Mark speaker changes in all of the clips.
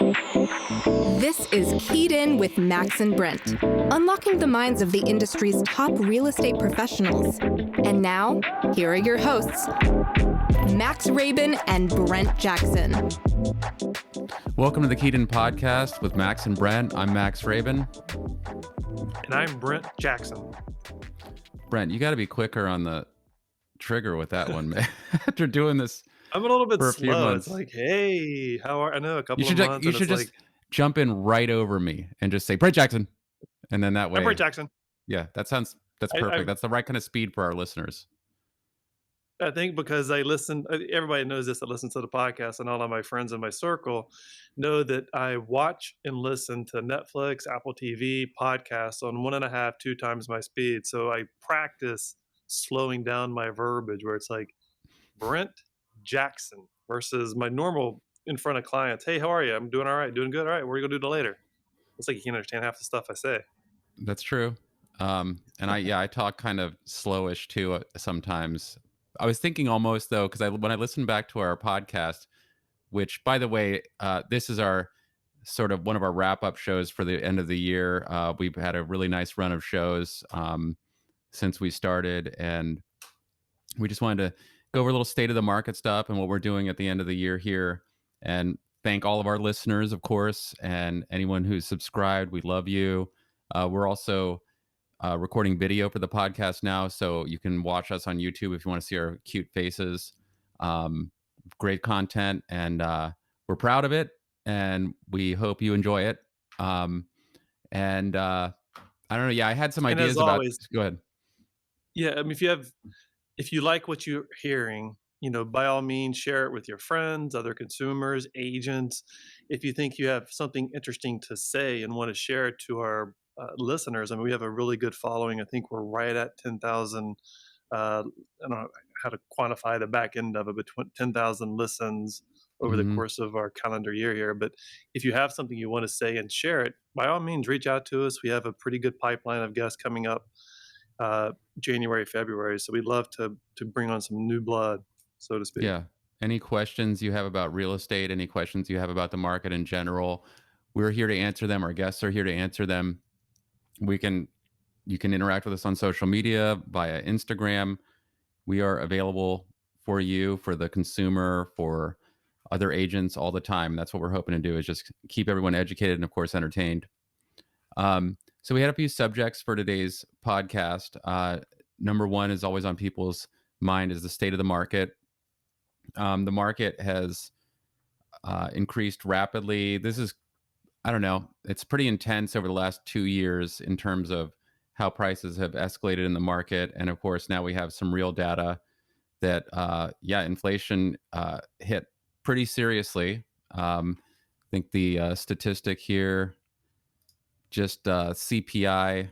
Speaker 1: This is Keyed In with Max and Brent, unlocking the minds of the industry's top real estate professionals. And now, here are your hosts, Max Rabin and Brent Jackson.
Speaker 2: Welcome to the Keyed In podcast with Max and Brent. I'm Max Rabin.
Speaker 3: And I'm Brent Jackson.
Speaker 2: Brent, you got to be quicker on the trigger with that one, man. After doing this,
Speaker 3: I'm a little bit
Speaker 2: for a few
Speaker 3: slow.
Speaker 2: months.
Speaker 3: It's like, hey, how are I know a couple
Speaker 2: You should
Speaker 3: of months.
Speaker 2: you should just jump in right over me and just say Brent Jackson, and then that way,
Speaker 3: I'm Brent Jackson.
Speaker 2: Yeah, that's perfect. That's the right kind of speed for our listeners.
Speaker 3: I think because I listen, everybody knows this that listens to the podcast, and all of my friends in my circle know that I watch and listen to Netflix, Apple TV, podcasts on 1.5, 2 times my speed. So I practice slowing down my verbiage where it's like Brent Jackson versus my normal in front of clients. Hey, how are you? I'm doing all right. Doing good. All right. What are you going to do later? It's like you can't understand half the stuff I say.
Speaker 2: That's true. And I talk kind of slowish too sometimes. I was thinking almost though, because when I listened back to our podcast, which by the way, this is our sort of one of our wrap up shows for the end of the year. We've had a really nice run of shows since we started, and we just wanted to go over a little state of the market stuff and what we're doing at the end of the year here, and thank all of our listeners, of course, and anyone who's subscribed. We love you. We're also recording video for the podcast now, so you can watch us on YouTube if you want to see our cute faces. Great content, and we're proud of it, and we hope you enjoy it. I don't know. Yeah, I had some ideas about.
Speaker 3: Always,
Speaker 2: go ahead.
Speaker 3: Yeah, I mean, if you like what you're hearing, by all means, share it with your friends, other consumers, agents. If you think you have something interesting to say and want to share it to our listeners, I mean, we have a really good following. I think we're right at 10,000. I don't know how to quantify the back end of it, but 10,000 listens over the course of our calendar year here. But if you have something you want to say and share it, by all means, reach out to us. We have a pretty good pipeline of guests coming up January, February. So we'd love to bring on some new blood, so to speak.
Speaker 2: Yeah. Any questions you have about real estate, any questions you have about the market in general, we're here to answer them. Our guests are here to answer them. You can interact with us on social media via Instagram. We are available for you, for the consumer, for other agents all the time. That's what we're hoping to do, is just keep everyone educated and, of course, entertained. So we had a few subjects for today's podcast. Number one is always on people's mind is the state of the market. The market has increased rapidly. This is, I don't know, it's pretty intense over the last 2 years in terms of how prices have escalated in the market. And of course, now we have some real data that, inflation hit pretty seriously. I think the statistic here, just CPI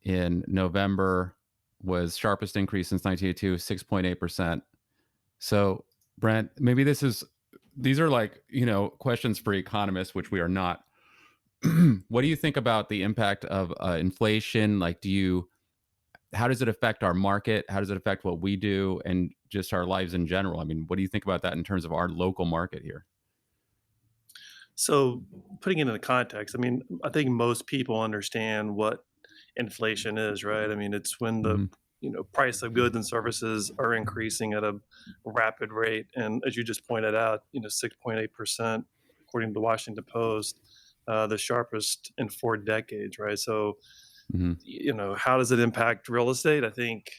Speaker 2: in November was sharpest increase since 1982, 6.8%. So, Brent, maybe these are like, questions for economists, which we are not. What do you think about the impact of inflation? Like, how does it affect our market? How does it affect what we do and just our lives in general? I mean, what do you think about that in terms of our local market here?
Speaker 3: So putting it into context, I mean, I think most people understand what inflation is, right? I mean, it's when the price of goods and services are increasing at a rapid rate. And as you just pointed out, 6.8%, according to the Washington Post, the sharpest in 4 decades, right? So, how does it impact real estate? I think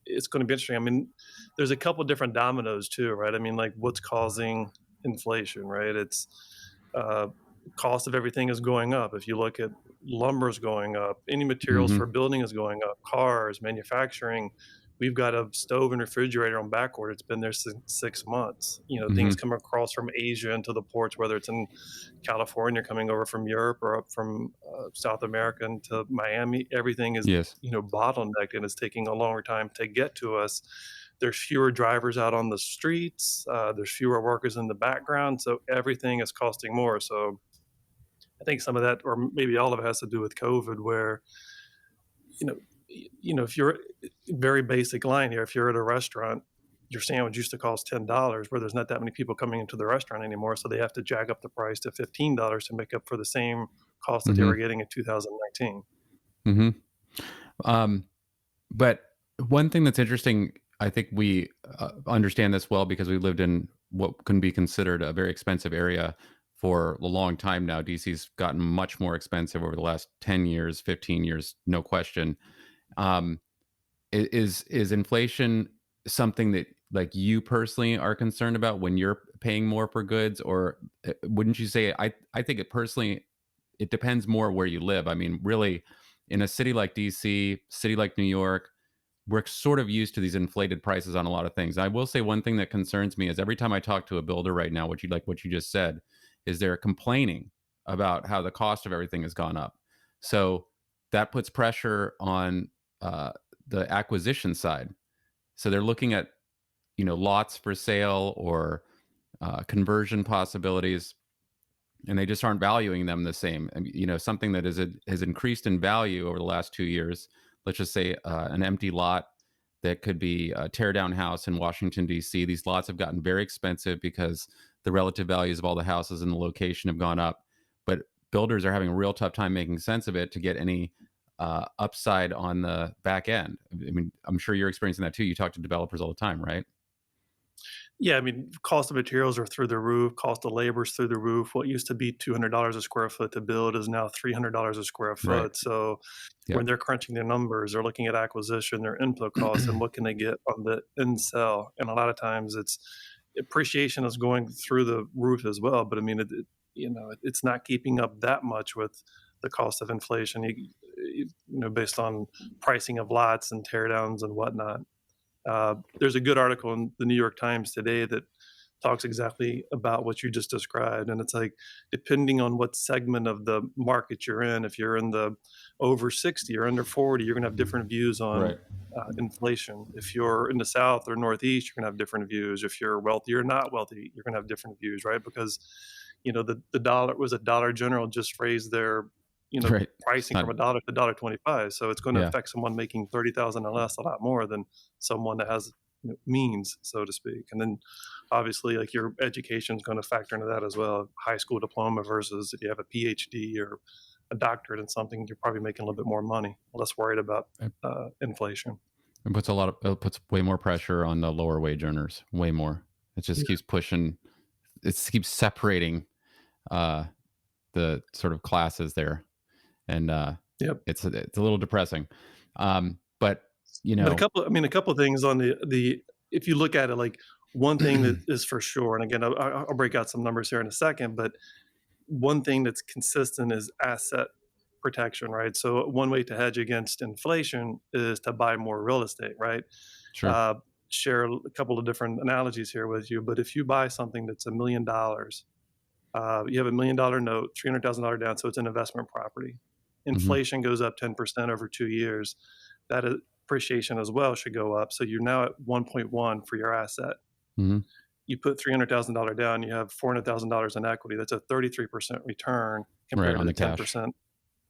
Speaker 3: it's going to be interesting. I mean, there's a couple different dominoes too, right? I mean, like what's causing inflation, right? It's cost of everything is going up. If you look at lumber's going up, any materials for building is going up, cars, manufacturing. We've got a stove and refrigerator on back order. It's been there since 6 months. Things come across from Asia into the ports, whether it's in California, coming over from Europe, or up from South America into Miami. Everything is, bottlenecked, and it's taking a longer time to get to us. There's fewer drivers out on the streets. There's fewer workers in the background. So everything is costing more. So I think some of that, or maybe all of it, has to do with COVID, where, if you're very basic line here, if you're at a restaurant, your sandwich used to cost $10, where there's not that many people coming into the restaurant anymore, so they have to jack up the price to $15 to make up for the same cost that they
Speaker 2: Mm-hmm.
Speaker 3: were getting in 2019.
Speaker 2: Mm-hmm. But one thing that's interesting, I think we understand this well because we lived in what can be considered a very expensive area for a long time now. DC's gotten much more expensive over the last 10 years, 15 years, no question. Um, is inflation something that like you personally are concerned about when you're paying more for goods, or wouldn't you say? I think it personally, it depends more where you live. I mean, really, in a city like DC, city like New York, we're sort of used to these inflated prices on a lot of things. I will say one thing that concerns me is every time I talk to a builder right now, what you just said, is they're complaining about how the cost of everything has gone up. So that puts pressure on uh, the acquisition side. So they're looking at lots for sale or conversion possibilities, and they just aren't valuing them the same. And, something that has increased in value over the last 2 years. Let's just say an empty lot that could be a tear down house in Washington, D.C. These lots have gotten very expensive because the relative values of all the houses and the location have gone up. But builders are having a real tough time making sense of it to get any upside on the back end. I mean, I'm sure you're experiencing that too. You talk to developers all the time, right?
Speaker 3: Yeah, I mean, cost of materials are through the roof, cost of labor is through the roof. What used to be $200 a square foot to build is now $300 a square
Speaker 2: Right.
Speaker 3: foot. So
Speaker 2: Yep.
Speaker 3: when they're crunching their numbers, they're looking at acquisition, their input costs, and what can they get on the end sell. And a lot of times it's appreciation is going through the roof as well. But I mean, it's not keeping up that much with the cost of inflation, based on pricing of lots and teardowns and whatnot. There's a good article in the New York Times today that talks exactly about what you just described. And it's like, depending on what segment of the market you're in, if you're in the over 60 or under 40, you're going to have different views on
Speaker 2: Right.
Speaker 3: inflation. If you're in the South or Northeast, you're going to have different views. If you're wealthy or not wealthy, you're going to have different views, right? Because, the dollar was a Dollar General just raised their
Speaker 2: Right. It's
Speaker 3: pricing
Speaker 2: not.
Speaker 3: from $1 to $1.25. So it's going to
Speaker 2: Yeah.
Speaker 3: affect someone making 30,000 or less a lot more than someone that has means, so to speak. And then obviously like your education is going to factor into that as well. High school diploma versus if you have a PhD or a doctorate in something, you're probably making a little bit more money, less worried about inflation.
Speaker 2: It puts way more pressure on the lower wage earners, way more. It just
Speaker 3: Yeah.
Speaker 2: keeps pushing, it keeps separating the sort of classes there. And
Speaker 3: Yep.
Speaker 2: it's a little depressing. But
Speaker 3: But a couple of things on the if you look at it, like one thing that is for sure, and again, I'll break out some numbers here in a second, but one thing that's consistent is asset protection, right? So one way to hedge against inflation is to buy more real estate, right?
Speaker 2: sure.
Speaker 3: Uh, share a couple of different analogies here with you, but if you buy something that's $1 million, you have $1 million note, $300,000 down, so it's an investment property. Inflation goes up 10% over 2 years. That appreciation as well should go up. So you're now at 1.1 for your asset.
Speaker 2: Mm-hmm.
Speaker 3: You put $300,000 down, you have $400,000 in equity. That's a 33% return compared
Speaker 2: Right, on
Speaker 3: to
Speaker 2: the
Speaker 3: the
Speaker 2: cash.
Speaker 3: 10%.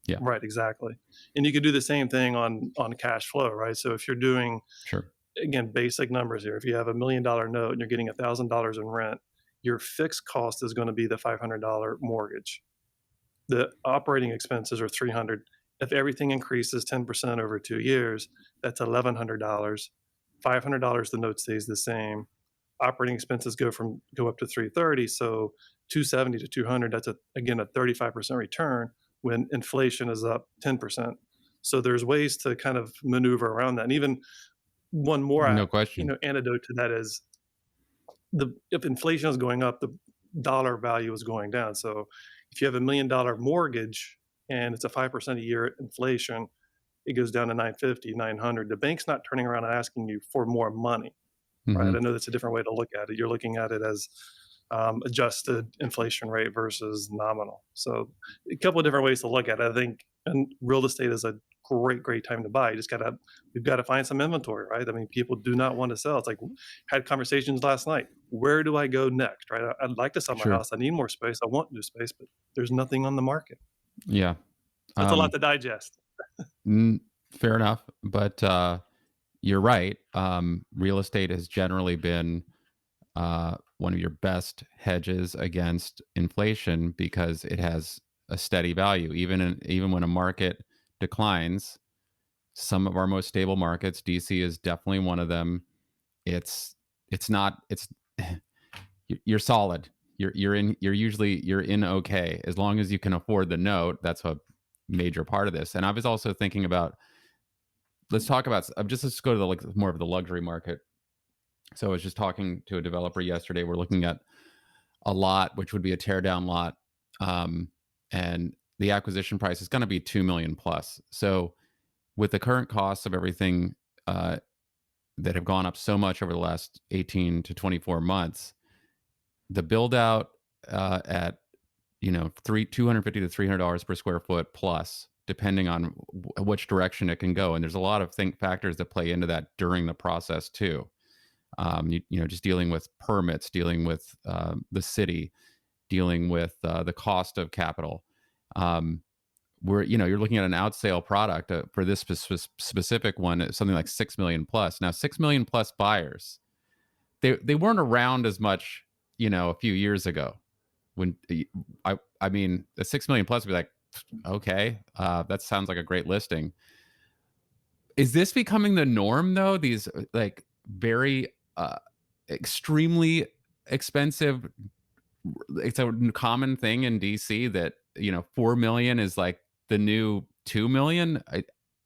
Speaker 2: Yeah.
Speaker 3: Right, exactly. And you could do the same thing on cash flow, right? So if you're doing,
Speaker 2: Sure.
Speaker 3: again, basic numbers here, if you have $1 million note and you're getting $1,000 in rent, your fixed cost is going to be the $500 mortgage. The operating expenses are $300. If everything increases 10% over 2 years, that's $1,100. $500, the note stays the same. Operating expenses go up to $330, so $270 to $200. That's again a 35% return when inflation is up 10%. So there's ways to kind of maneuver around that. And even one more,
Speaker 2: No question.
Speaker 3: antidote to that is if inflation is going up, the dollar value is going down. So if you have $1 million mortgage and it's a 5% a year inflation, it goes down to 950, 900. The bank's not turning around and asking you for more money, right?
Speaker 2: Mm-hmm.
Speaker 3: I know that's a different way to look at it. You're looking at it as adjusted inflation rate versus nominal. So a couple of different ways to look at it, I think. And real estate is a great time to buy. We've got to find some inventory, right? I mean, people do not want to sell. It's like, had conversations last night. Where do I go next, right? I'd like to sell my
Speaker 2: Sure.
Speaker 3: house. I need more space. I want new space, but there's nothing on the market.
Speaker 2: Yeah.
Speaker 3: That's a lot to digest.
Speaker 2: Fair enough. But you're right. Real estate has generally been one of your best hedges against inflation because it has a steady value. Even when a market declines, some of our most stable markets, DC is definitely one of them. It's it's not it's you're solid. You're in okay as long as you can afford the note. That's a major part of this. And I was also thinking about, let's talk about let's go to the like more of the luxury market. So I was just talking to a developer yesterday. We're looking at a lot, which would be a tear down lot, and the acquisition price is going to be 2 million plus. So with the current costs of everything that have gone up so much over the last 18 to 24 months, the build out at three $250 to $300 per square foot plus, depending on which direction it can go. And there's a lot of factors that play into that during the process too. Just dealing with permits, dealing with the city, dealing with the cost of capital. You're looking at an outsale product for this specific one, something like 6 million plus. Now, 6 million plus buyers, they weren't around as much, a few years ago. When I mean, the 6 million plus would be like, okay, that sounds like a great listing. Is this becoming the norm though? These like very extremely expensive. It's a common thing in DC that 4 million is like the new 2 million.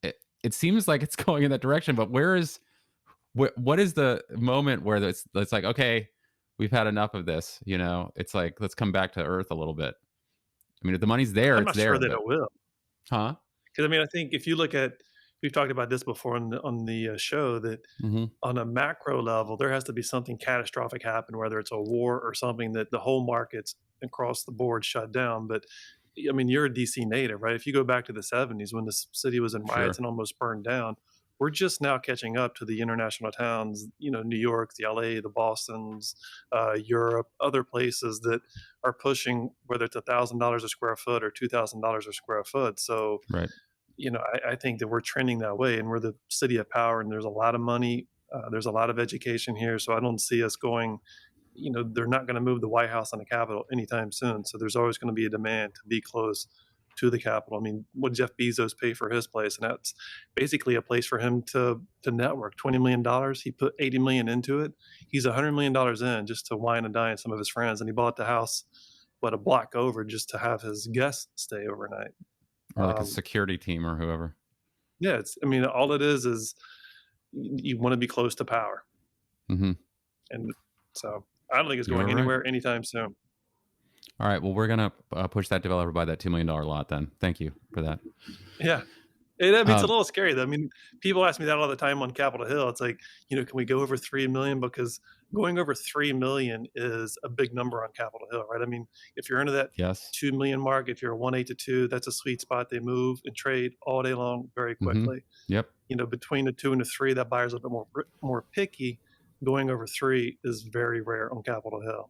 Speaker 2: It seems like it's going in that direction, but what is the moment where it's like, okay, we've had enough of this? It's like, let's come back to earth a little bit. I mean, if the money's there,
Speaker 3: I'm
Speaker 2: it's
Speaker 3: not sure
Speaker 2: there,
Speaker 3: that
Speaker 2: but
Speaker 3: it will.
Speaker 2: huh?
Speaker 3: Because I mean, I think if you look at, we've talked about this before on the show, that
Speaker 2: Mm-hmm.
Speaker 3: on a macro level, there has to be something catastrophic happen, whether it's a war or something that the whole markets across the board shut down. But I mean, you're a DC native, right? If you go back to the 70s when the city was in riots
Speaker 2: Sure.
Speaker 3: and almost burned down, we're just now catching up to the international towns, New York, the LA, the Bostons, Europe, other places that are pushing, whether it's $1,000 a square foot or $2,000 a square foot. So,
Speaker 2: Right.
Speaker 3: I think that we're trending that way, and we're the city of power, and there's a lot of money, there's a lot of education here. So I don't see us going. They're not going to move the White House and the Capitol anytime soon. So there's always going to be a demand to be close to the Capitol. I mean, what Jeff Bezos pay for his place, and that's basically a place for him to network. $20 million. He put 80 million into it. He's $100 million in just to wine and dine some of his friends, and he bought the house, a block over, just to have his guests stay overnight.
Speaker 2: Or like a
Speaker 3: Um,
Speaker 2: security team or whoever.
Speaker 3: yeah, I mean, all it is you want to be close to power,
Speaker 2: Mm-hmm.
Speaker 3: and so I don't think it's
Speaker 2: You
Speaker 3: going
Speaker 2: were right.
Speaker 3: anywhere anytime soon.
Speaker 2: All right. Well, we're gonna push that developer by that $2 million lot. Then, thank you for that.
Speaker 3: Yeah. I mean, it's a
Speaker 2: Um,
Speaker 3: little scary though. I mean, people ask me that all the time on Capitol Hill. It's like, can we go over 3 million? Because going over 3 million is a big number on Capitol Hill, right? I mean, if you're into that
Speaker 2: yes.
Speaker 3: 2 million mark, if you're a 1.8 to 2, that's a sweet spot. They move and trade all day long very
Speaker 2: Mm-hmm.
Speaker 3: quickly.
Speaker 2: Yep.
Speaker 3: Between the 2 and the 3, that buyer's a bit more picky. Going over 3 is very rare on Capitol Hill.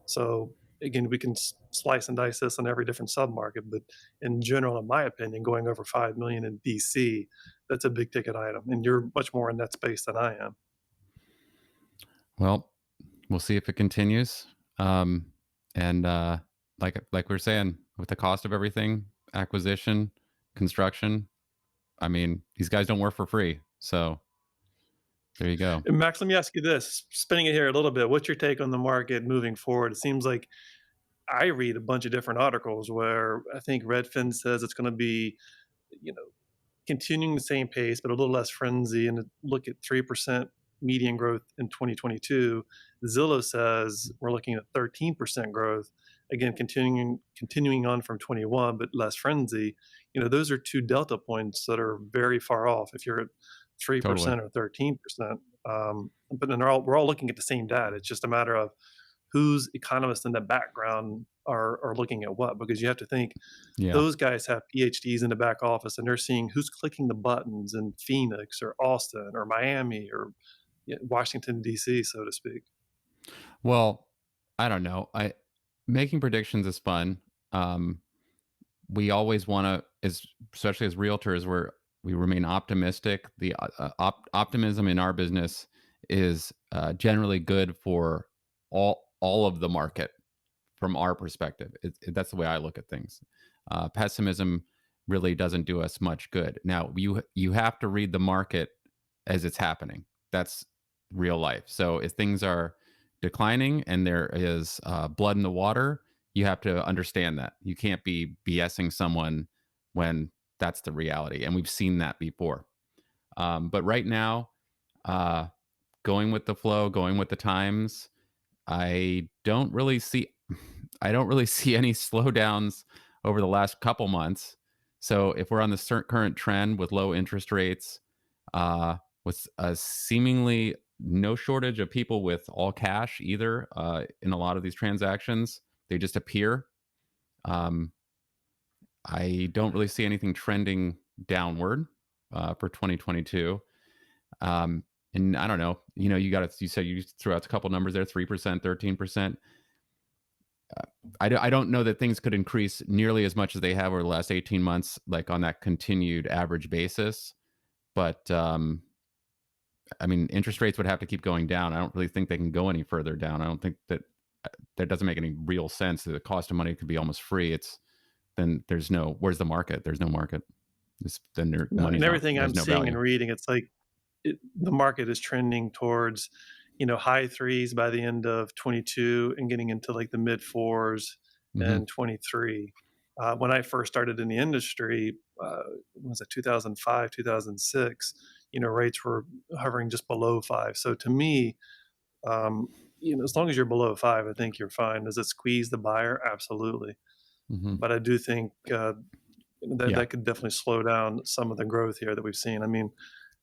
Speaker 3: So again, we can slice and dice this on every different submarket, but in general, in my opinion, going over 5 million in DC, that's a big ticket item, and you're much more in that space than I am.
Speaker 2: Well, we'll see if it continues. And like we were saying, with the cost of everything, acquisition, construction, I mean, these guys don't work for free. So there you go.
Speaker 3: And Max, let me ask you this: spinning it here a little bit, what's your take on the market moving forward? It seems like I read a bunch of different articles where I think Redfin says it's going to be, you know, continuing the same pace, but a little less frenzy, and look at 3% median growth in 2022. Zillow says we're looking at 13% growth, again continuing on from 21, but less frenzy. Those are two delta points that are very far off. If you're at 3%
Speaker 2: Totally.
Speaker 3: or 13%, but then we're all looking at the same data. It's just a matter of whose economists in the background are looking at what, because you have to think
Speaker 2: Yeah.
Speaker 3: those guys have PhDs in the back office, and they're seeing who's clicking the buttons in Phoenix or Austin or Miami or Washington, D.C., so to speak.
Speaker 2: Well, I don't know. Making predictions is fun. We always want to, especially as realtors, We remain optimistic. The optimism in our business is generally good for all of the market from our perspective. That's the way I look at things. Pessimism really doesn't do us much good. Now, you have to read the market as it's happening. That's real life. So if things are declining and there is blood in the water, you have to understand that. You can't be BSing someone when that's the reality. And we've seen that before. But right now, going with the flow, going with the times, I don't really see any slowdowns over the last couple months. So if we're on the current trend with low interest rates, with a seemingly no shortage of people with all cash either in a lot of these transactions, they just appear. I don't really see anything trending downward for 2022. And I don't know, you said you threw out a couple numbers there, 3%, 13%. I don't know that things could increase nearly as much as they have over the last 18 months, like on that continued average basis. But I mean, interest rates would have to keep going down. I don't really think they can go any further down. I don't think that doesn't make any real sense. The cost of money could be almost free. Then where's the market? There's no market.
Speaker 3: And everything I'm seeing
Speaker 2: value.
Speaker 3: and reading, it's like the market is trending towards, high threes by the end of 22 and getting into like the mid fours in 23. When I first started in the industry, was it 2005, 2006, rates were hovering just below 5. So to me, as long as you're below 5, I think you're fine. Does it squeeze the buyer? Absolutely. But I do think that could definitely slow down some of the growth here that we've seen. I mean,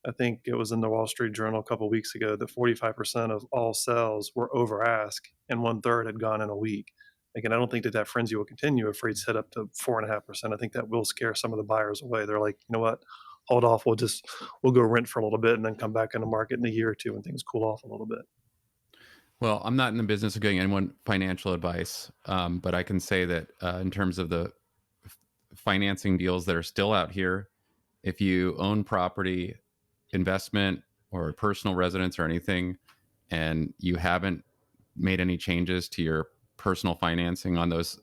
Speaker 3: I think it was in the Wall Street Journal a couple of weeks ago that 45% of all sales were over ask and 1/3 had gone in a week. Again, I don't think that frenzy will continue if rates hit up to 4.5%. I think that will scare some of the buyers away. They're like, you know what, hold off. We'll go rent for a little bit and then come back in the market in a year or two when things cool off a little bit.
Speaker 2: Well, I'm not in the business of giving anyone financial advice, but I can say that in terms of the financing deals that are still out here, if you own property, investment, or personal residence or anything, and you haven't made any changes to your personal financing on those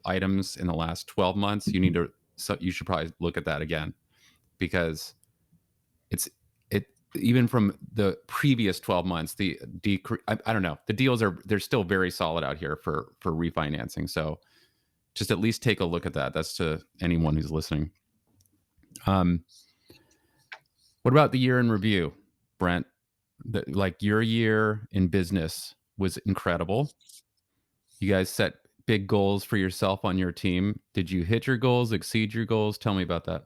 Speaker 2: items in the last 12 months, you should probably look at that again, because even from the previous 12 months, I don't know, the deals they're still very solid out here for refinancing. So just at least take a look at that. That's to anyone who's listening. What about the year in review, Brent? Like your year in business was incredible. You guys set big goals for yourself on your team. Did you hit your goals, exceed your goals? Tell me about that.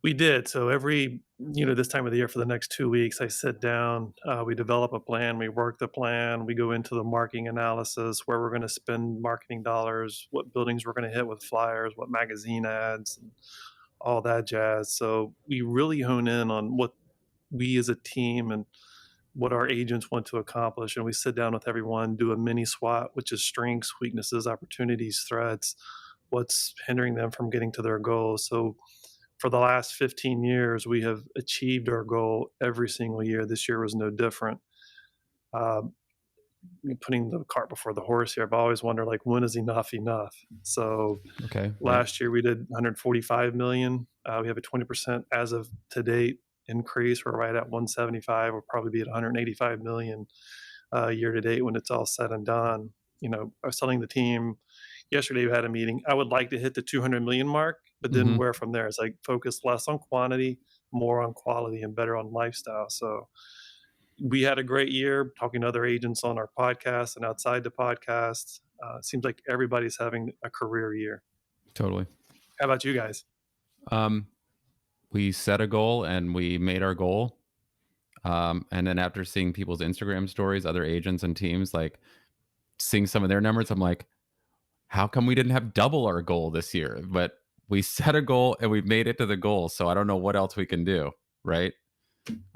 Speaker 3: We did. So every, this time of the year for the next 2 weeks, I sit down, we develop a plan, we work the plan, we go into the marketing analysis, where we're going to spend marketing dollars, what buildings we're going to hit with flyers, what magazine ads, and all that jazz. So we really hone in on what we as a team and what our agents want to accomplish. And we sit down with everyone, do a mini SWOT, which is strengths, weaknesses, opportunities, threats, what's hindering them from getting to their goals. So for the last 15 years, we have achieved our goal every single year. This year was no different. Putting the cart before the horse here, I've always wondered, like, when is enough? So last year we did 145 million. We have a 20% as of to date increase. We're right at 175. We'll probably be at 185 million year to date when it's all said and done. I was telling the team yesterday, we had a meeting. I would like to hit the 200 million mark, but then where from there? It's like focus less on quantity, more on quality, and better on lifestyle. So we had a great year talking to other agents on our podcast and outside the podcast. It seems like everybody's having a career year.
Speaker 2: Totally.
Speaker 3: How about you guys?
Speaker 2: We set a goal and we made our goal. And then after seeing people's Instagram stories, other agents and teams, like seeing some of their numbers, I'm like, how come we didn't have double our goal this year? But we set a goal and we made it to the goal. So I don't know what else we can do. Right.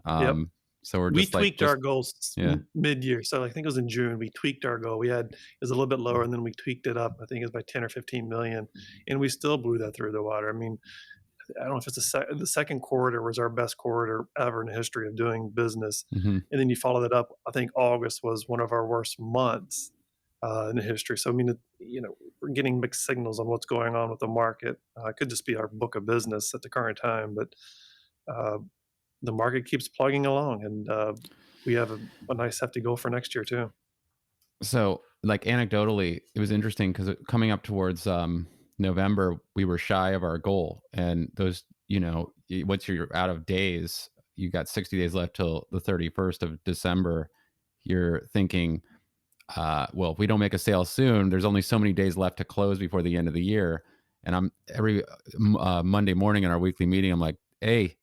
Speaker 3: Yep.
Speaker 2: So we
Speaker 3: tweaked our goals mid-year. So I think it was in June, we tweaked our goal. It was a little bit lower and then we tweaked it up. I think it was by 10 or 15 million. And we still blew that through the water. I mean, I don't know if it's the second quarter was our best quarter ever in the history of doing business.
Speaker 2: Hmm.
Speaker 3: And then you follow that up. I think August was one of our worst months in the history. So I mean, we're getting mixed signals on what's going on with the market. It could just be our book of business at the current time, but uh, the market keeps plugging along, and we have a nice hefty goal for next year too.
Speaker 2: So, like anecdotally, it was interesting because coming up towards November, we were shy of our goal, and those, once you're out of days, you got 60 days left till the 31st of December. You're thinking, well, if we don't make a sale soon, there's only so many days left to close before the end of the year. And I'm every Monday morning in our weekly meeting, I'm like, hey,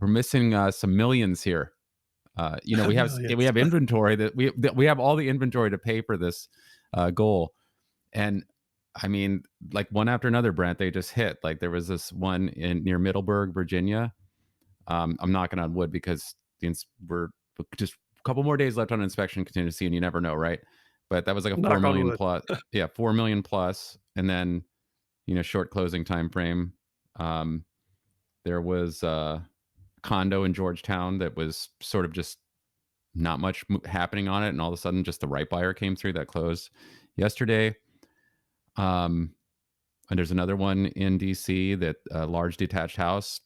Speaker 2: we're missing some millions here. We
Speaker 3: Millions.
Speaker 2: have inventory that we have all the inventory to pay for this goal. And I mean, like one after another, Brent, they just hit. Like there was this one near Middleburg, Virginia. I'm knocking on wood because we're just a couple more days left on inspection contingency, and you never know, right? But that was like a 4
Speaker 3: Knock on
Speaker 2: million
Speaker 3: wood.
Speaker 2: plus, yeah, 4 million plus, and then short closing time frame. There was a condo in Georgetown that was sort of just not much happening on it, and all of a sudden, just the right buyer came through that closed yesterday. And there's another one in DC that large detached house.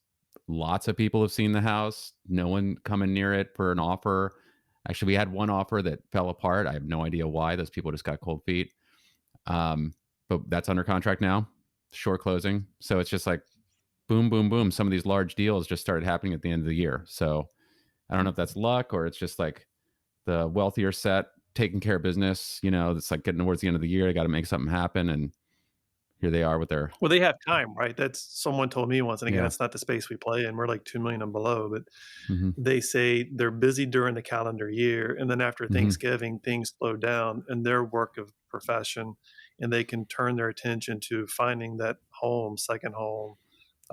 Speaker 2: Lots of people have seen the house. No one coming near it for an offer. Actually, we had one offer that fell apart. I have no idea why. Those people just got cold feet. But that's under contract now, short closing. So it's just like boom, boom, boom. Some of these large deals just started happening at the end of the year. So I don't know if that's luck or it's just like the wealthier set taking care of business. It's like getting towards the end of the year. They got to make something happen. And here they are with their,
Speaker 3: Well, they have time, right? That's someone told me once, and again,
Speaker 2: yeah.
Speaker 3: it's not the space we play in. We're like 2 million and below, but
Speaker 2: Mm-hmm.
Speaker 3: they say they're busy during the calendar year, and then after
Speaker 2: Mm-hmm.
Speaker 3: Thanksgiving, things slow down in their work of profession, and they can turn their attention to finding that home, second home,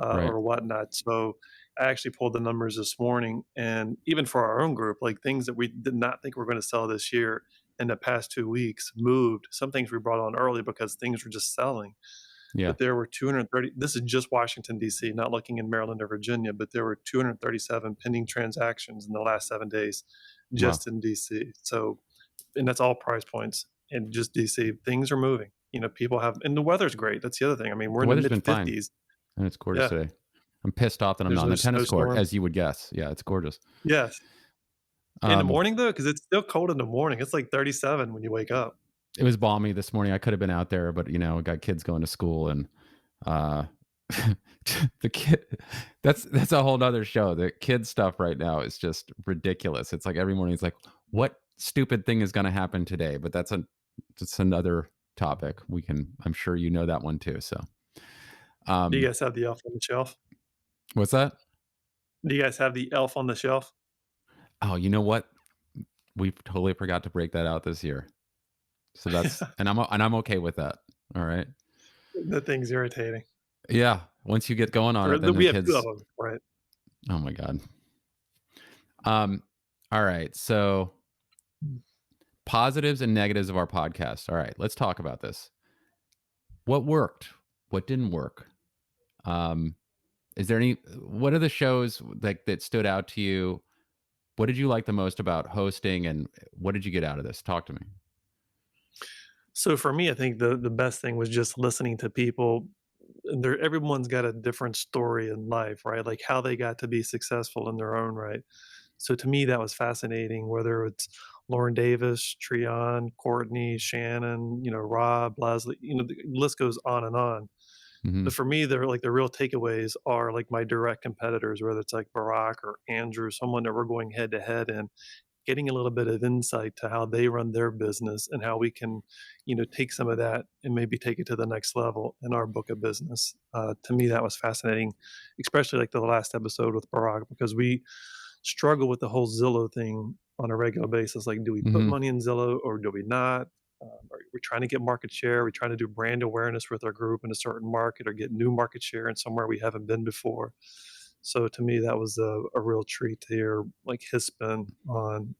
Speaker 2: Right.
Speaker 3: or whatnot. So I actually pulled the numbers this morning, and even for our own group, like things that we did not think were going to sell this year in the past 2 weeks moved. Some things we brought on early because things were just selling.
Speaker 2: Yeah.
Speaker 3: But there were 230, this is just Washington, D.C., not looking in Maryland or Virginia, but there were 237 pending transactions in the last 7 days
Speaker 2: Wow.
Speaker 3: just in D.C. So, and that's all price points in just D.C. Things are moving. People have, and the weather's great. That's the other thing. I mean, we're
Speaker 2: The
Speaker 3: in the
Speaker 2: weather's
Speaker 3: mid
Speaker 2: been fine,
Speaker 3: 50s.
Speaker 2: and it's gorgeous
Speaker 3: Yeah.
Speaker 2: today. I'm pissed off that I'm
Speaker 3: There's
Speaker 2: not on
Speaker 3: no
Speaker 2: the tennis court,
Speaker 3: snowstorm.
Speaker 2: as you would guess. Yeah, it's gorgeous.
Speaker 3: Yes. In the
Speaker 2: Um,
Speaker 3: morning, though, because it's still cold in the morning. It's like 37 when you wake up.
Speaker 2: it was balmy this morning. I could have been out there, but I got kids going to school, and uh, the kid. That's a whole nother show. The kid stuff right now is just ridiculous. It's like every morning, it's like, what stupid thing is going to happen today? But that's another topic. I'm sure you know that one too. So,
Speaker 3: Do you guys have the elf on the shelf?
Speaker 2: what's that?
Speaker 3: Do you guys have the elf on the shelf?
Speaker 2: Oh, you know what? We totally forgot to break that out this year. So and I'm okay with that. All right.
Speaker 3: That thing's irritating.
Speaker 2: Yeah. Once you get going on it, then
Speaker 3: We
Speaker 2: the
Speaker 3: have two of
Speaker 2: kids.
Speaker 3: them, right?
Speaker 2: Oh my God. All right. So positives and negatives of our podcast. All right. Let's talk about this. What worked? What didn't work? What are the shows that stood out to you? What did you like the most about hosting, and what did you get out of this? Talk to me.
Speaker 3: So for me, I think the best thing was just listening to people. And everyone's got a different story in life, right? Like how they got to be successful in their own right. So to me, that was fascinating. Whether it's Lauren Davis, Treon, Courtney, Shannon, Rob, Leslie, the list goes on and on.
Speaker 2: Mm-hmm.
Speaker 3: But for me, they're like the real takeaways are like my direct competitors, whether it's like Barack or Andrew, someone that we're going head to head in, getting a little bit of insight to how they run their business and how we can, take some of that and maybe take it to the next level in our book of business. To me, that was fascinating, especially like the last episode with Barack, because we struggle with the whole Zillow thing on a regular basis. Like, do we put money in Zillow or do we not? Are we trying to get market share? We're trying to do brand awareness with our group in a certain market or get new market share in somewhere we haven't been before. So to me, that was a real treat to hear like his spin on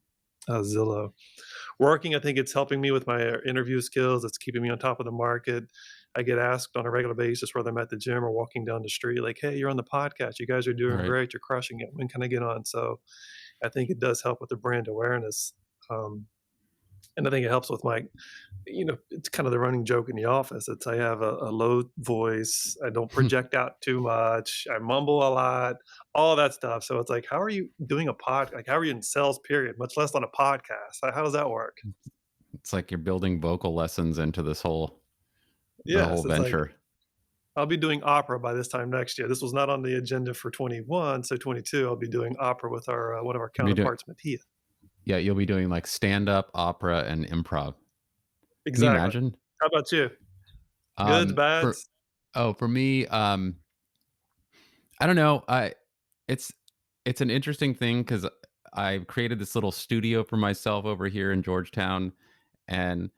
Speaker 3: Zillow. Working, I think it's helping me with my interview skills. It's keeping me on top of the market. I get asked on a regular basis, whether I'm at the gym or walking down the street, like, "Hey, you're on the podcast. You guys are doing
Speaker 2: Right.
Speaker 3: great. You're crushing it. When can I get on?" So I think it does help with the brand awareness. And I think it helps with my, it's kind of the running joke in the office. It's I have a low voice. I don't project out too much. I mumble a lot, all that stuff. So it's like, how are you doing a like, how are you in sales period, much less on a podcast? How does that work?
Speaker 2: It's like you're building vocal lessons into the whole
Speaker 3: Yes, it's like
Speaker 2: venture.
Speaker 3: I'll be doing opera by this time next year. This was not on the agenda for 21, so 22 I'll be doing opera with our one of our
Speaker 2: You'll be doing,
Speaker 3: counterparts, Mattia.
Speaker 2: yeah, you'll be doing like stand up, opera, and improv. Can you
Speaker 3: Exactly.
Speaker 2: imagine?
Speaker 3: How about you? Goods,
Speaker 2: For
Speaker 3: bads?
Speaker 2: for me, I don't know. It's it's an interesting thing because I've created this little studio for myself over here in Georgetown, and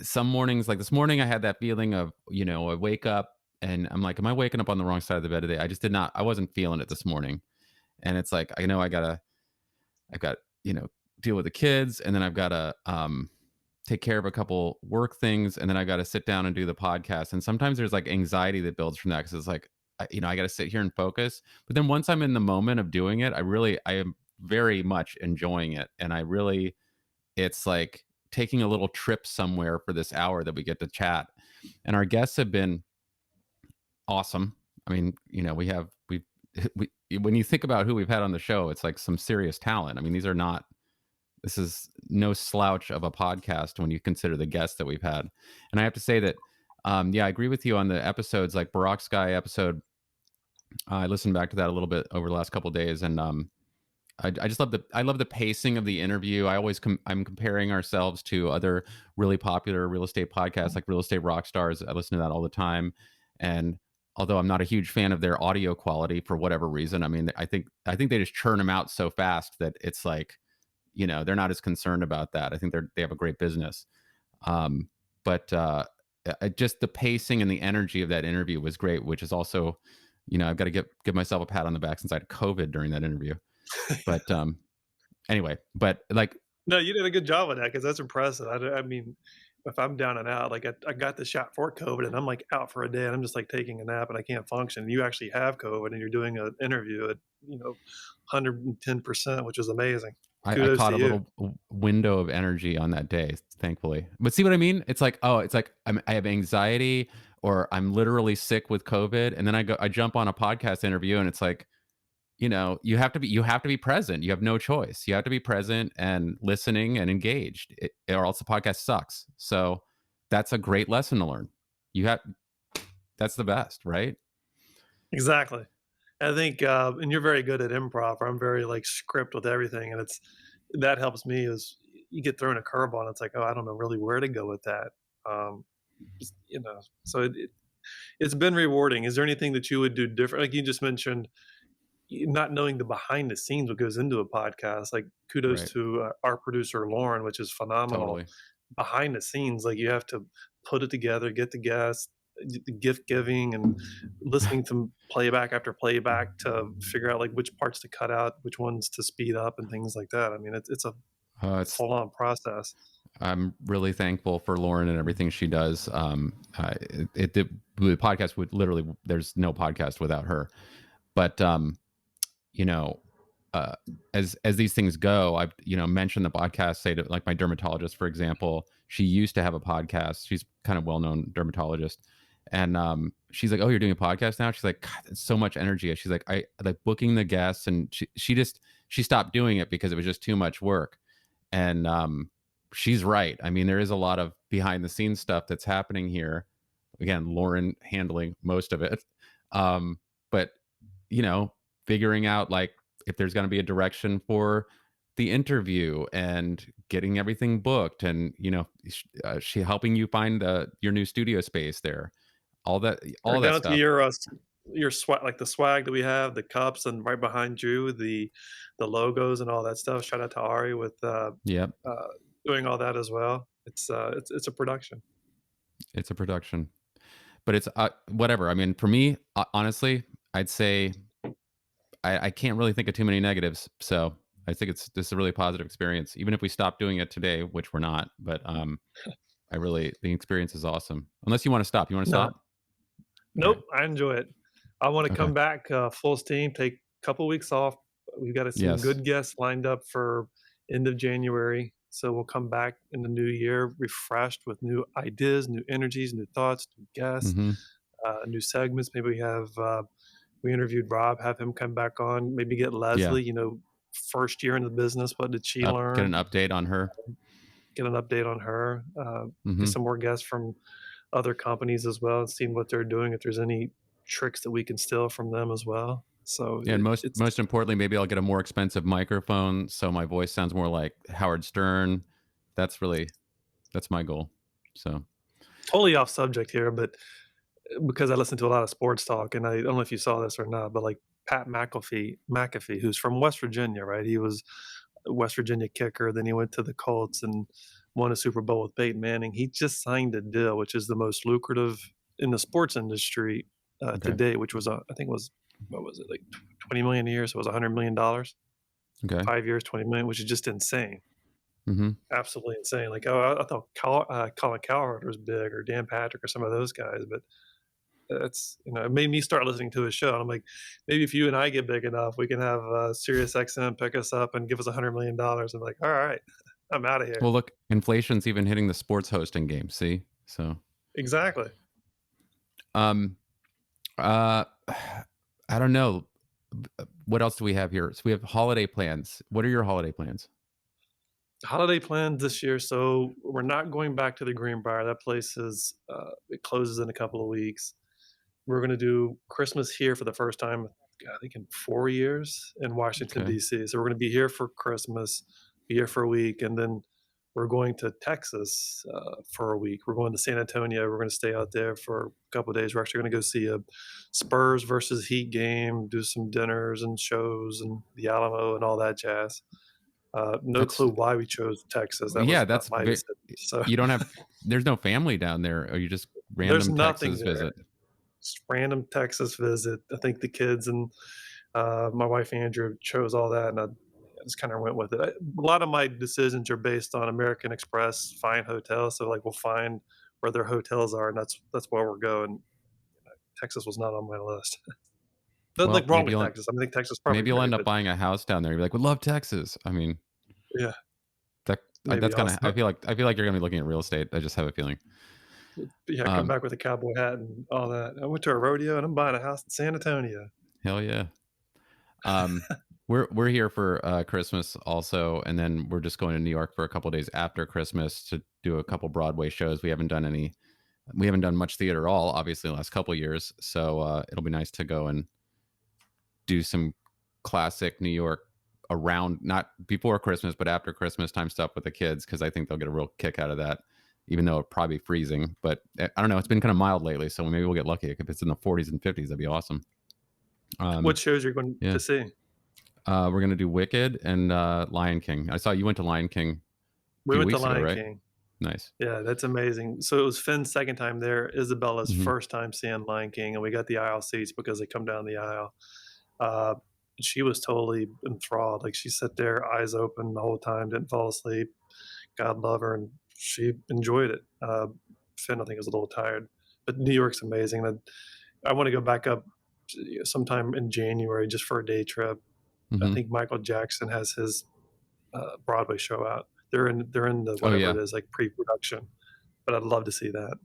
Speaker 2: some mornings, like this morning, I had that feeling of, I wake up and I'm like, am I waking up on the wrong side of the bed today? I just did not. I wasn't feeling it this morning, and it's like I know I've got deal with the kids, and then I've got to take care of a couple work things, and then I got to sit down and do the podcast. And sometimes there's like anxiety that builds from that because it's like, I got to sit here and focus. But then once I'm in the moment of doing it, I am very much enjoying it, and it's like taking a little trip somewhere for this hour that we get to chat. And our guests have been awesome. I mean, we've we when you think about who we've had on the show, it's like some serious talent. I mean, this is no slouch of a podcast when you consider the guests that we've had. And I have to say that, yeah, I agree with you on the episodes, like Barack Sky episode. I listened back to that a little bit over the last couple of days, and I just I love the pacing of the interview. I'm comparing ourselves to other really popular real estate podcasts, like Real Estate Rock Stars. I listen to that all the time, and although I'm not a huge fan of their audio quality for whatever reason, I mean, I think they just churn them out so fast that it's like, they're not as concerned about that. I think they have a great business. But just the pacing and the energy of that interview was great, which is also, I've got to give myself a pat on the back since I had COVID during that interview. But anyway, but like,
Speaker 3: No, you did a good job with that because that's impressive. I mean, if I'm down and out, like I got the shot for COVID and I'm like out for a day and I'm just like taking a nap and I can't function. And you actually have COVID and you're doing an interview at 110%, which is amazing.
Speaker 2: I
Speaker 3: Kudos
Speaker 2: caught
Speaker 3: to
Speaker 2: a
Speaker 3: you.
Speaker 2: little window of energy on that day, thankfully. But see what I mean? It's like, oh, it's like I have anxiety or I'm literally sick with COVID, and then I jump on a podcast interview, and it's like, you have to be present. You have no choice. You have to be present and listening and engaged, or else the podcast sucks. So that's a great lesson to learn. You have That's the best, right?
Speaker 3: Exactly. I think, and you're very good at improv. I'm very like script with everything, and that helps me. Is you get thrown a curveball, and it's like, oh, I don't know really where to go with that. Um, so it's been rewarding. Is there anything that you would do different? Like you just mentioned, not knowing the behind the scenes what goes into a podcast. Like kudos
Speaker 2: Right.
Speaker 3: to our producer Lauren, which is phenomenal.
Speaker 2: Totally.
Speaker 3: Behind the scenes, like you have to put it together, get the guests, the gift giving, and listening to playback after playback to figure out like which parts to cut out, which ones to speed up, and things like that. I mean, it's a
Speaker 2: It's
Speaker 3: full on process.
Speaker 2: I'm really thankful for Lauren and everything she does. The podcast would literally, there's no podcast without her. But you know, uh, as these things go, I've mentioned the podcast. Say to like my dermatologist, for example, she used to have a podcast. She's kind of well known dermatologist, and she's like, "Oh, you're doing a podcast now?" She's like, "God, that's so much energy." She's like, "I like booking the guests," and she stopped doing it because it was just too much work. And she's right. I mean, there is a lot of behind the scenes stuff that's happening here. Again, Lauren handling most of it. But you know, figuring out like if there's going to be a direction for the interview and getting everything booked, and she helping you find your new studio space there. All
Speaker 3: Or
Speaker 2: of that
Speaker 3: down to
Speaker 2: stuff.
Speaker 3: your swag, like the swag that we have, the cups, and right behind you, the logos and all that stuff. Shout out to Ari with
Speaker 2: Yep,
Speaker 3: doing all that as well. It's a production.
Speaker 2: it's a production, but it's whatever. I mean, for me, honestly, I'd say I can't really think of too many negatives. So I think this is a really positive experience, even if we stop doing it today, which we're not. But the experience is awesome. Unless you want to stop. You want to
Speaker 3: No,
Speaker 2: stop?
Speaker 3: nope, I enjoy it. I want to
Speaker 2: Okay.
Speaker 3: come back full steam, take a couple weeks off. We've got some
Speaker 2: Yes.
Speaker 3: good guests lined up for end of January. So we'll come back in the new year refreshed with new ideas, new energies, new thoughts, new guests,
Speaker 2: Mm-hmm.
Speaker 3: new segments. Maybe we interviewed Rob, have him come back on, maybe get
Speaker 2: Yeah.
Speaker 3: Leslie, first year in the business. What did she
Speaker 2: Get
Speaker 3: learn?
Speaker 2: an update on her.
Speaker 3: Get an update on her.
Speaker 2: Mm-hmm.
Speaker 3: Get some more guests from other companies as well, and seeing what they're doing, if there's any tricks that we can steal from them as well. So
Speaker 2: Yeah, and
Speaker 3: it's
Speaker 2: most importantly, maybe I'll get a more expensive microphone so my voice sounds more like Howard Stern. That's my goal. So
Speaker 3: totally off subject here, but because I listen to a lot of sports talk, and I don't know if you saw this or not, but like Pat McAfee, who's from West Virginia, right? He was a West Virginia kicker. Then he went to the Colts and won a Super Bowl with Peyton Manning. He just signed a deal, which is the most lucrative in the sports industry to
Speaker 2: okay.
Speaker 3: date, which was I think it was, what was it, like 20 million a year? So it was $100 million,
Speaker 2: Okay.
Speaker 3: 5 years, 20 million, which is just insane.
Speaker 2: Mm-hmm.
Speaker 3: Absolutely insane. Like, I thought Colin Cowherd was big, or Dan Patrick, or some of those guys, but it made me start listening to his show. And I'm like, maybe if you and I get big enough, we can have Sirius XM pick us up and give us $100 million. I'm like, all right, I'm out of here.
Speaker 2: Well, look, inflation's even hitting the sports hosting game. See, so
Speaker 3: Exactly.
Speaker 2: I don't know. What else do we have here? So we have holiday plans. What are your holiday plans?
Speaker 3: Holiday plans this year. So we're not going back to the Greenbrier. That place it closes in a couple of weeks. We're going to do Christmas here for the first time, I think, in 4 years in Washington,
Speaker 2: Okay.
Speaker 3: D.C. So we're going to be here for Christmas, be here for a week, and then we're going to Texas for a week. We're going to San Antonio. We're going to stay out there for a couple of days. We're actually going to go see a Spurs versus Heat game, do some dinners and shows and the Alamo and all that jazz. No
Speaker 2: That's
Speaker 3: clue why we chose Texas. That
Speaker 2: yeah.
Speaker 3: was not
Speaker 2: That's
Speaker 3: my decision. So
Speaker 2: you don't have. There's no family down there, or you just
Speaker 3: there's
Speaker 2: random
Speaker 3: nothing
Speaker 2: Texas
Speaker 3: there.
Speaker 2: visit.
Speaker 3: Just random Texas visit. I think the kids and my wife Andrew chose all that, and I just kind of went with it. A lot of my decisions are based on American Express find hotels. So like we'll find where their hotels are, and that's where we're going. Texas was not on my list. Nothing
Speaker 2: Well,
Speaker 3: wrong with Texas. I think Texas is probably
Speaker 2: maybe you'll
Speaker 3: great,
Speaker 2: end up
Speaker 3: but
Speaker 2: buying a house down there. You'll be like, "We love Texas." I mean,
Speaker 3: yeah,
Speaker 2: that's
Speaker 3: maybe
Speaker 2: gonna.
Speaker 3: I'll
Speaker 2: I feel like you're gonna be looking at real estate. I just have a feeling.
Speaker 3: come back with a cowboy hat and all that. I went to a rodeo and I'm buying a house in San Antonio.
Speaker 2: Hell yeah. We're here for Christmas also, and then we're just going to New York for a couple of days after Christmas to do a couple Broadway shows. We haven't done much theater at all, obviously, in the last couple of years. So it'll be nice to go and do some classic New York around, not before Christmas, but after Christmas time stuff with the kids, because I think they'll get a real kick out of that, even though it'll probably be freezing. But I don't know. It's been kind of mild lately, so maybe we'll get lucky. If it's in the 40s and 50s, that'd be awesome.
Speaker 3: What shows are you going to see?
Speaker 2: We're going to do Wicked and Lion King. I saw you went to Lion King.
Speaker 3: We went to
Speaker 2: weeks ago,
Speaker 3: Lion
Speaker 2: right?
Speaker 3: King.
Speaker 2: Nice.
Speaker 3: Yeah, that's amazing. So it was Finn's second time there, Isabella's
Speaker 2: Mhm.
Speaker 3: first time seeing Lion King, and we got the aisle seats because they come down the aisle. She was totally enthralled. Like, she sat there, eyes open the whole time, didn't fall asleep. God love her, and she enjoyed it. Finn, I think, was a little tired, but New York's amazing. I want to go back up sometime in January just for a day trip. I think Michael Jackson has his Broadway show out. They're in the whatever it is, like pre-production. But I'd love to see that,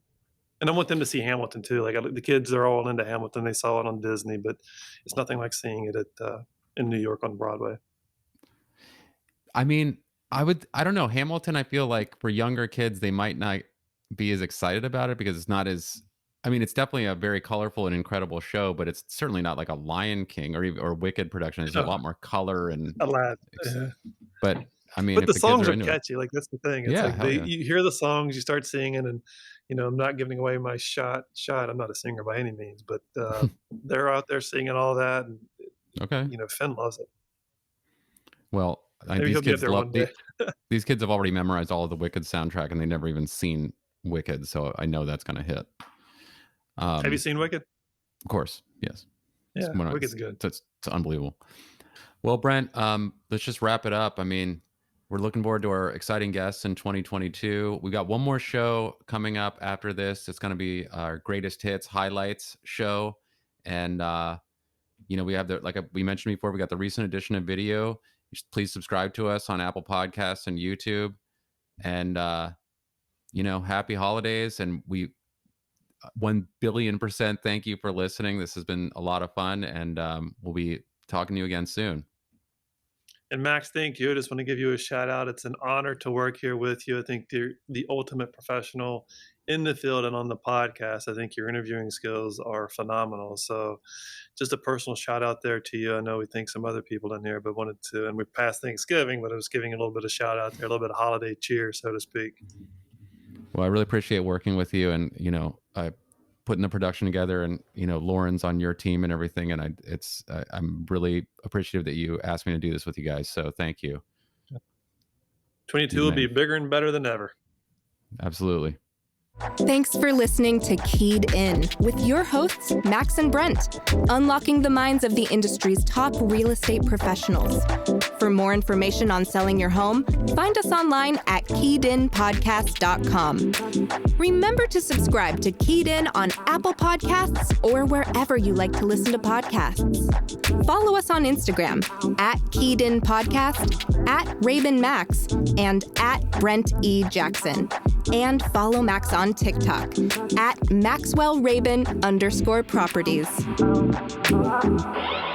Speaker 3: and I want them to see Hamilton too. Like, the kids are all into Hamilton. They saw it on Disney, but it's nothing like seeing it in New York on Broadway.
Speaker 2: I mean, I don't know. Hamilton, I feel like for younger kids, they might not be as excited about it because it's not as. I mean, it's definitely a very colorful and incredible show, but it's certainly not like a Lion King or Wicked production. There's a lot more color and. But I mean,
Speaker 3: but
Speaker 2: if
Speaker 3: the
Speaker 2: the
Speaker 3: songs
Speaker 2: kids are
Speaker 3: are
Speaker 2: into
Speaker 3: catchy. Like, that's the thing. It's
Speaker 2: yeah,
Speaker 3: like you hear the songs, you start singing, and I'm not giving away my shot. I'm not a singer by any means, but they're out there singing all that, and
Speaker 2: okay.
Speaker 3: Finn loves it.
Speaker 2: Well,
Speaker 3: Maybe
Speaker 2: these
Speaker 3: he'll
Speaker 2: kids
Speaker 3: get there one day.
Speaker 2: these kids have already memorized all of the Wicked soundtrack, and they've never even seen Wicked, so I know that's going to hit.
Speaker 3: Have you seen Wicked?
Speaker 2: Of course, yes.
Speaker 3: Yeah, Wicked's good.
Speaker 2: It's unbelievable. Well, Brent, let's just wrap it up. I mean, we're looking forward to our exciting guests in 2022. We got one more show coming up after this. It's going to be our greatest hits highlights show. And, we have we mentioned before, we got the recent edition of video. Please subscribe to us on Apple Podcasts and YouTube. And, happy holidays. And we 1 billion% thank you for listening. This has been a lot of fun. And we'll be talking to you again soon.
Speaker 3: And Max, thank you. I just want to give you a shout out. It's an honor to work here with you. I think you're the ultimate professional in the field and on the podcast. I think your interviewing skills are phenomenal. So just a personal shout out there to you. I know we think some other people in here, but wanted to, and we passed Thanksgiving, but I was giving a little bit of shout out there, a little bit of holiday cheer, so to speak.
Speaker 2: Well, I really appreciate working with you, and, putting the production together, and, Lauren's on your team and everything. And I'm really appreciative that you asked me to do this with you guys. So thank you.
Speaker 3: 22 will be bigger and better than ever.
Speaker 2: Absolutely.
Speaker 1: Thanks for listening to Keyed In with your hosts, Max and Brent, unlocking the minds of the industry's top real estate professionals. For more information on selling your home, find us online at keyedinpodcast.com. Remember to subscribe to Keyed In on Apple Podcasts or wherever you like to listen to podcasts. Follow us on Instagram at Keyed In Podcast, at Rabin Max, and at Brent E. Jackson. And follow Max on TikTok at MaxwellRabin_properties.